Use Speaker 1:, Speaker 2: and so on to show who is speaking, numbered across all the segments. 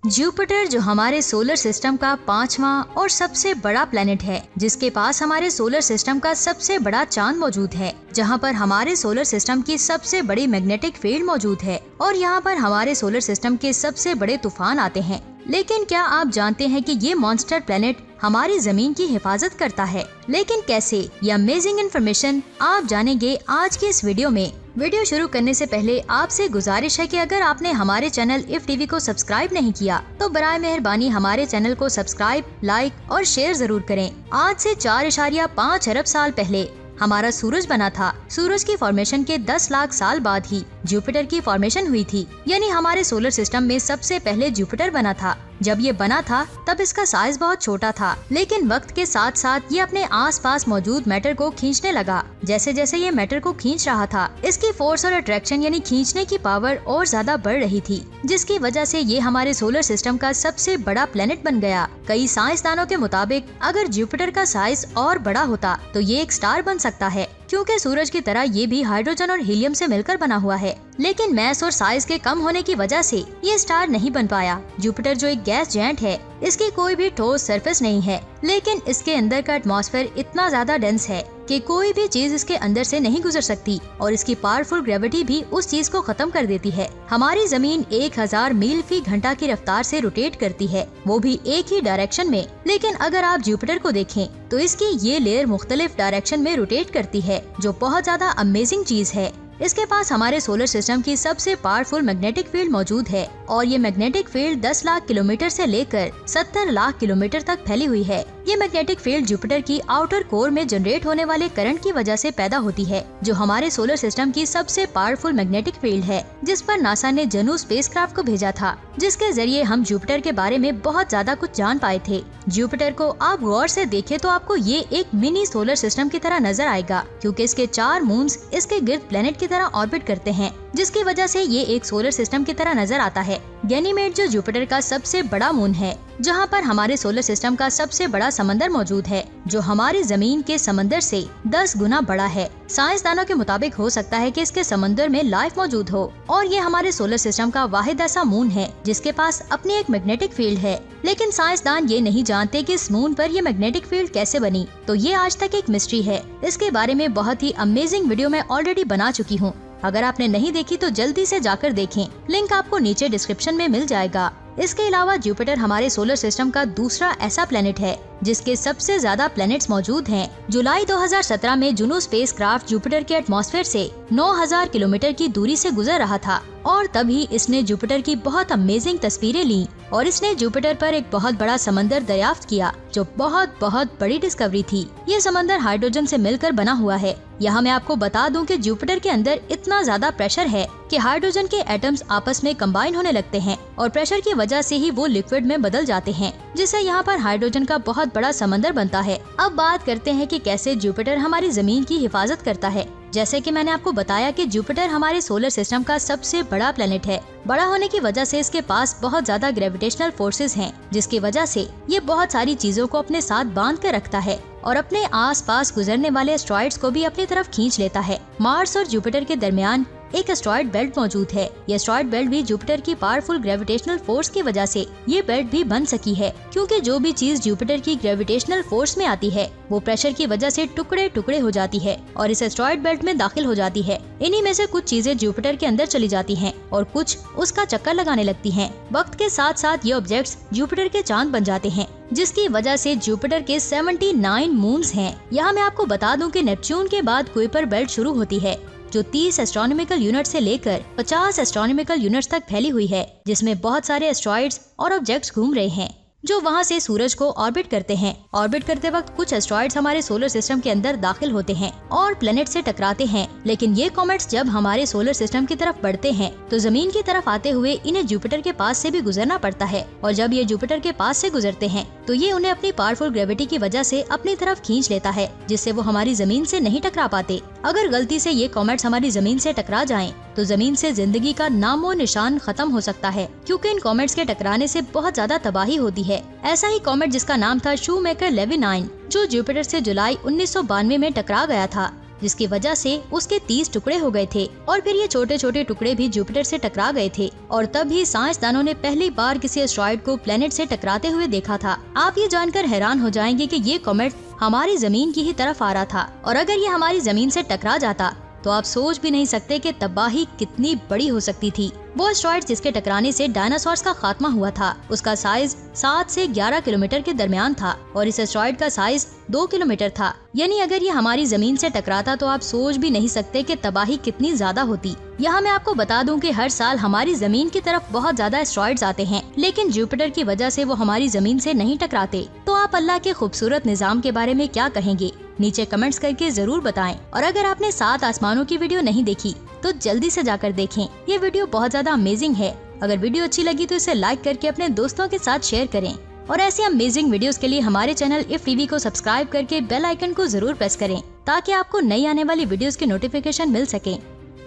Speaker 1: Jupiter जो हमारे solar system का 5वां और सबसे बड़ा प्लेनेट है, जिसके पास हमारे सोलर सिस्टम का सबसे बड़ा चांद मौजूद है, जहां पर हमारे सोलर सिस्टम की सबसे बड़ी मैग्नेटिक फील्ड मौजूद है और यहां पर हमारे सोलर सिस्टम के सबसे बड़े तूफान आते हैं। लेकिन क्या आप जानते हैं कि ये मॉन्स्टर प्लेनेट हमारी जमीन की हिफाजत करता है? लेकिन कैसे? ये अमेजिंग इन्फॉर्मेशन आप जानेंगे आज की इस वीडियो में। वीडियो शुरू करने से पहले आपसे गुजारिश है कि अगर आपने हमारे चैनल इफ टीवी को सब्सक्राइब नहीं किया तो बराए मेहरबानी हमारे चैनल को सब्सक्राइब, लाइक और शेयर जरूर करें। आज से 4.5 अरब साल पहले हमारा सूरज बना था। सूरज की फॉर्मेशन के 10 लाख साल बाद ही जुपिटर की फॉर्मेशन हुई थी, यानी हमारे सोलर सिस्टम में सबसे पहले जुपिटर बना था। जब ये बना था तब इसका साइज बहुत छोटा था, लेकिन वक्त के साथ साथ ये अपने आसपास मौजूद मैटर को खींचने लगा। जैसे जैसे ये मैटर को खींच रहा था, इसकी फोर्स और अट्रैक्शन यानी खींचने की पावर और ज्यादा बढ़ रही थी, जिसकी वजह से ये हमारे सोलर सिस्टम का सबसे बड़ा प्लेनेट बन गया। कई साइंसदानों के मुताबिक अगर जुपिटर का साइज और बड़ा होता तो ये एक स्टार बन सकता है, क्योंकि सूरज की तरह ये भी हाइड्रोजन और हीलियम से मिलकर बना हुआ है। लेकिन मैस और साइज के कम होने की वजह से ये स्टार नहीं बन पाया। जुपिटर जो एक गैस जायंट है, इसकी कोई भी ठोस सरफेस नहीं है, लेकिन इसके अंदर का एटमॉस्फेयर इतना ज्यादा डेंस है कि कोई भी चीज इसके अंदर से नहीं गुजर सकती और इसकी पावरफुल ग्रेविटी भी उस चीज को खत्म कर देती है। हमारी जमीन 1000 मील फी घंटा की रफ्तार से रोटेट करती है, वो भी एक ही डायरेक्शन में। लेकिन अगर आप जुपिटर को देखें तो इसकी ये लेयर मुख्तलिफ डायरेक्शन में रोटेट करती है, जो बहुत ज्यादा अमेजिंग चीज है। इसके पास हमारे सोलर सिस्टम की सबसे पावरफुल मैग्नेटिक फील्ड मौजूद है और ये मैग्नेटिक फील्ड 10 लाख किलोमीटर से लेकर 70 लाख किलोमीटर तक फैली हुई है। ये मैग्नेटिक फील्ड जुपिटर की आउटर कोर में जनरेट होने वाले करंट की वजह से पैदा होती है, जो हमारे सोलर सिस्टम की सबसे पावरफुल मैग्नेटिक फील्ड है, जिस पर नासा ने जनु स्पेसक्राफ्ट को भेजा था, जिसके जरिए हम जुपिटर के बारे में बहुत ज्यादा कुछ जान पाए थे। जुपिटर को आप गौर से देखें तो आपको ये एक मिनी सोलर सिस्टम की तरह नजर आएगा, क्योंकि इसके 4 मून्स इसके गिर्द प्लेनेट की तरह ऑर्बिट करते हैं, जिसकी वजह से ये एक सोलर सिस्टम की तरह नजर आता है। गैनीमेड जो जुपिटर का सबसे बड़ा मून है, जहां पर हमारे सोलर सिस्टम का सबसे बड़ा समंदर मौजूद है, जो हमारी जमीन के समंदर से 10 गुना बड़ा है। साइंसदानों के मुताबिक हो सकता है कि इसके समंदर में लाइफ मौजूद हो और ये हमारे सोलर सिस्टम का वाहिद ऐसा मून है जिसके पास अपनी एक मैग्नेटिक फील्ड है। लेकिन साइंसदान ये नहीं जानते कि इस मून पर ये मैग्नेटिक फील्ड कैसे बनी, तो ये आज तक एक मिस्ट्री है। इसके बारे में बहुत ही अमेजिंग वीडियो मैं ऑलरेडी बना चुकी हूँ। अगर आपने नहीं देखी तो जल्दी से जाकर देखें, लिंक आपको नीचे डिस्क्रिप्शन में मिल जाएगा। इसके अलावा जुपिटर हमारे सोलर सिस्टम का दूसरा ऐसा प्लेनेट है जिसके सबसे ज्यादा प्लैनेट्स मौजूद हैं। जुलाई 2017 में जुनो स्पेसक्राफ्ट जुपिटर के एटमॉस्फेयर से 9000 किलोमीटर की दूरी से गुजर रहा था और तभी इसने जुपिटर की बहुत अमेजिंग तस्वीरें ली और इसने जुपिटर पर एक बहुत बड़ा समंदर दरियाफ्त किया, जो बहुत बड़ी डिस्कवरी थी। ये समंदर हाइड्रोजन से मिलकर बना हुआ है। यहाँ मैं आपको बता दूं कि जुपिटर के अंदर इतना ज्यादा प्रेशर है कि हाइड्रोजन के एटम्स आपस में कंबाइन होने लगते हैं और प्रेशर की वजह से ही वो लिक्विड में बदल जाते हैं, जिससे यहाँ पर हाइड्रोजन का बहुत बड़ा समंदर बनता है। अब बात करते हैं कि कैसे जुपिटर हमारी जमीन की हिफाजत करता है। जैसे कि मैंने आपको बताया कि जुपिटर हमारे सोलर सिस्टम का सबसे बड़ा प्लेनेट है। बड़ा होने की वजह से इसके पास बहुत ज्यादा ग्रेविटेशनल फोर्सेस हैं, जिसकी वजह से ये बहुत सारी चीजों को अपने साथ बांध कर रखता है और अपने आसपास गुजरने वाले एस्ट्रॉइड्स को भी अपनी तरफ खींच लेता है। मार्स और जुपिटर के दरमियान एक एस्ट्रॉइड बेल्ट मौजूद है। ये एस्ट्रॉइड बेल्ट भी जुपिटर की पावरफुल ग्रेविटेशनल फोर्स की वजह से ये बेल्ट भी बन सकी है, क्योंकि जो भी चीज जुपिटर की ग्रेविटेशनल फोर्स में आती है वो प्रेशर की वजह से टुकड़े टुकड़े हो जाती है और इस एस्ट्रॉइड बेल्ट में दाखिल हो जाती है। इन्हीं में से कुछ चीजें जुपिटर के अंदर चली जाती हैं और कुछ उसका चक्कर लगाने लगती हैं। वक्त के साथ साथ ये ऑब्जेक्ट्स जुपिटर के चांद बन जाते हैं, जिसकी वजह से जुपिटर के 79 मून्स हैं। यहाँ मैं आपको बता दूं कि नेपच्यून के बाद कुइपर बेल्ट शुरू होती है, जो 30 एस्ट्रोनॉमिकल यूनिट से लेकर 50 एस्ट्रोनॉमिकल यूनिट्स तक फैली हुई है, जिसमें बहुत सारे एस्ट्रॉइड्स और ऑब्जेक्ट्स घूम रहे हैं जो वहां से सूरज को ऑर्बिट करते हैं। ऑर्बिट करते वक्त कुछ एस्ट्रॉइड्स हमारे सोलर सिस्टम के अंदर दाखिल होते हैं और प्लेनेट से टकराते हैं, लेकिन ये कॉमेट्स जब हमारे सोलर सिस्टम की तरफ बढ़ते हैं तो जमीन की तरफ आते हुए इन्हें जुपिटर के पास से भी गुजरना पड़ता है और जब ये जुपिटर के पास से गुजरते हैं तो ये उन्हें अपनी पावरफुल ग्रेविटी की वजह से अपनी तरफ खींच लेता है, जिससे वो हमारी जमीन से नहीं टकरा पाते। अगर गलती से ये कॉमेट्स हमारी जमीन से टकरा जाएं तो जमीन से जिंदगी का नामो निशान खत्म हो सकता है, क्योंकि इन कॉमेट्स के टकराने से बहुत ज्यादा तबाही होती है। ऐसा ही कॉमेट जिसका नाम था शूमेकर-लेवी 9, जो जुपिटर से जुलाई 1992 में टकरा गया था, जिसकी वजह से उसके 30 टुकड़े हो गए थे और फिर ये छोटे छोटे टुकड़े भी जुपिटर से टकरा गए थे और तब ही साइंसदानों ने पहली बार किसी एस्टेरॉयड को प्लेनेट से टकराते हुए देखा था। आप ये जानकर हैरान हो जाएंगे कि ये कॉमेट हमारी जमीन की ही तरफ आ रहा था और अगर ये हमारी जमीन से टकरा जाता तो आप सोच भी नहीं सकते कि तबाही कितनी बड़ी हो सकती थी। वो एस्टेरॉयड जिसके टकराने से डायनासोर्स का खात्मा हुआ था, उसका साइज 7 से 11 किलोमीटर के दरमियान था और इस एस्टेरॉयड का साइज 2 किलोमीटर था। यानी अगर ये हमारी जमीन से टकराता तो आप सोच भी नहीं सकते कि तबाही कितनी ज्यादा होती। यहाँ मैं आपको बता दूं कि हर साल हमारी जमीन की तरफ बहुत ज्यादा एस्टेरॉयड्स आते हैं, लेकिन जुपिटर की वजह से वो हमारी जमीन से नहीं टकराते। तो आप अल्लाह के खूबसूरत निजाम के बारे में क्या कहेंगे, नीचे कमेंट्स करके जरूर बताएं। और अगर आपने 7 आसमानों की वीडियो नहीं देखी तो जल्दी से जाकर देखें, ये वीडियो बहुत ज्यादा अमेजिंग है। अगर वीडियो अच्छी लगी तो इसे लाइक करके अपने दोस्तों के साथ शेयर करें और ऐसी अमेजिंग वीडियोस के लिए हमारे चैनल इफ टीवी को सब्सक्राइब करके बेल आइकन को जरूर प्रेस करें ताकि आपको नई आने वाली वीडियोस की नोटिफिकेशन मिल सके।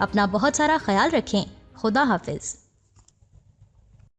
Speaker 1: अपना बहुत सारा ख्याल रखें। खुदा हाफिज।